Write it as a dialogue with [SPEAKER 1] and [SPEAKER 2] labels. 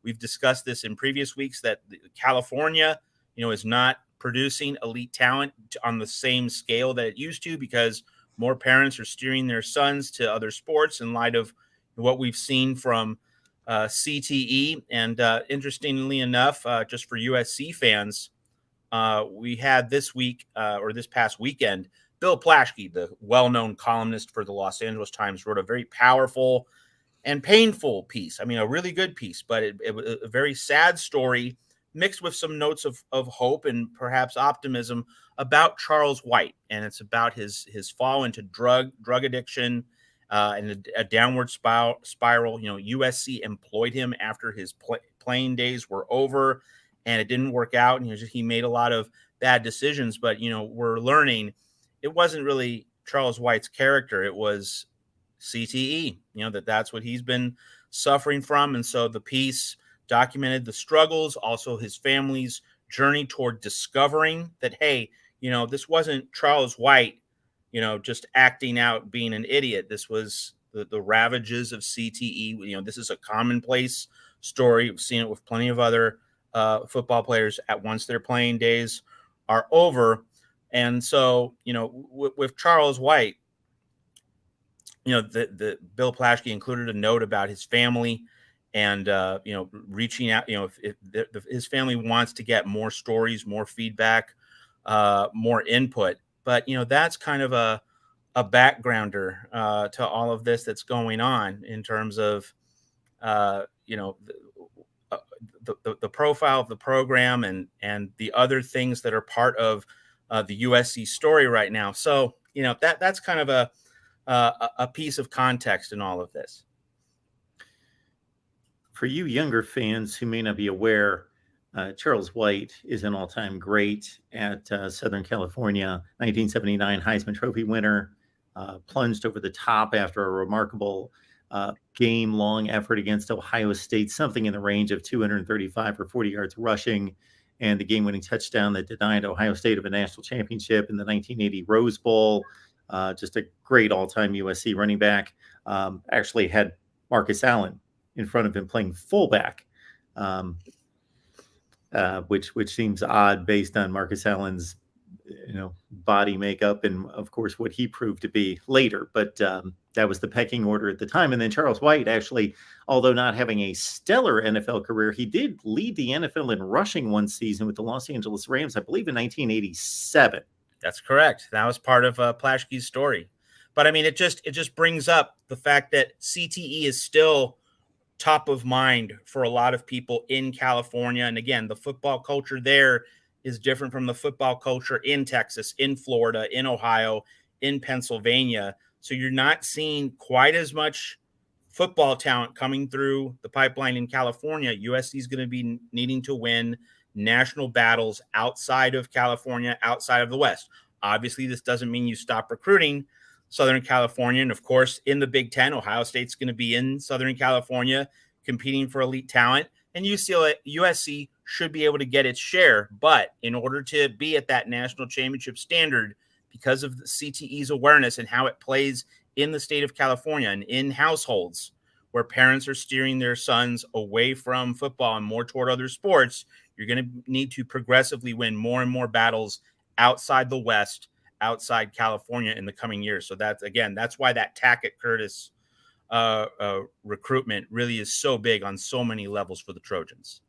[SPEAKER 1] We've discussed this in previous weeks that California, is not producing elite talent on the same scale that it used to because more parents are steering their sons to other sports in light of what we've seen from CTE. And interestingly enough, just for USC fans, we had this week or this past weekend, Bill Plaschke, the well-known columnist for the Los Angeles Times, wrote a very powerful and painful piece. I mean, a really good piece, but it was a very sad story mixed with some notes of hope and perhaps optimism about Charles White. And it's about his fall into drug addiction and a downward spiral. USC employed him after his playing days were over, and it didn't work out. And he made a lot of bad decisions. But, we're learning it wasn't really Charles White's character. It was CTE, that's what he's been suffering from. And so the piece documented the struggles, also his family's journey toward discovering that, hey, this wasn't Charles White, just acting out, being an idiot. This was the ravages of CTE. This is a commonplace story. We've seen it with plenty of other football players at once their playing days are over. And so, with Charles White, the Bill Plaschke included a note about his family and, reaching out, if his family wants to get more stories, more feedback, more input. But, that's kind of a backgrounder to all of this that's going on in terms of, the profile of the program and the other things that are part of the USC story right now. So, that's kind of a piece of context in all of this.
[SPEAKER 2] For you younger fans who may not be aware, Charles White is an all-time great at Southern California, 1979 Heisman Trophy winner, plunged over the top after a remarkable game-long effort against Ohio State, something in the range of 235 or 40 yards rushing, and the game-winning touchdown that denied Ohio State of a national championship in the 1980 Rose Bowl. Just a great all-time USC running back. Actually had Marcus Allen in front of him playing fullback, which seems odd based on Marcus Allen's body makeup and, of course, what he proved to be later. But that was the pecking order at the time. And then Charles White, actually, although not having a stellar NFL career, he did lead the NFL in rushing one season with the Los Angeles Rams, I believe, in 1987.
[SPEAKER 1] That's correct. That was part of Plaschke's story. But I mean, it just brings up the fact that CTE is still top of mind for a lot of people in California. And again, the football culture there is different from the football culture in Texas, in Florida, in Ohio, in Pennsylvania. So you're not seeing quite as much football talent coming through the pipeline in California. USC is going to be needing to win national battles outside of California, outside of the West. Obviously, this doesn't mean you stop recruiting Southern California. And of course, in the Big Ten, Ohio State's going to be in Southern California competing for elite talent. And USC should be able to get its share. But in order to be at that national championship standard, because of the CTE's awareness and how it plays in the state of California and in households where parents are steering their sons away from football and more toward other sports, you're going to need to progressively win more and more battles outside the West, outside California in the coming years. So that's why that Tackett Curtis recruitment really is so big on so many levels for the Trojans.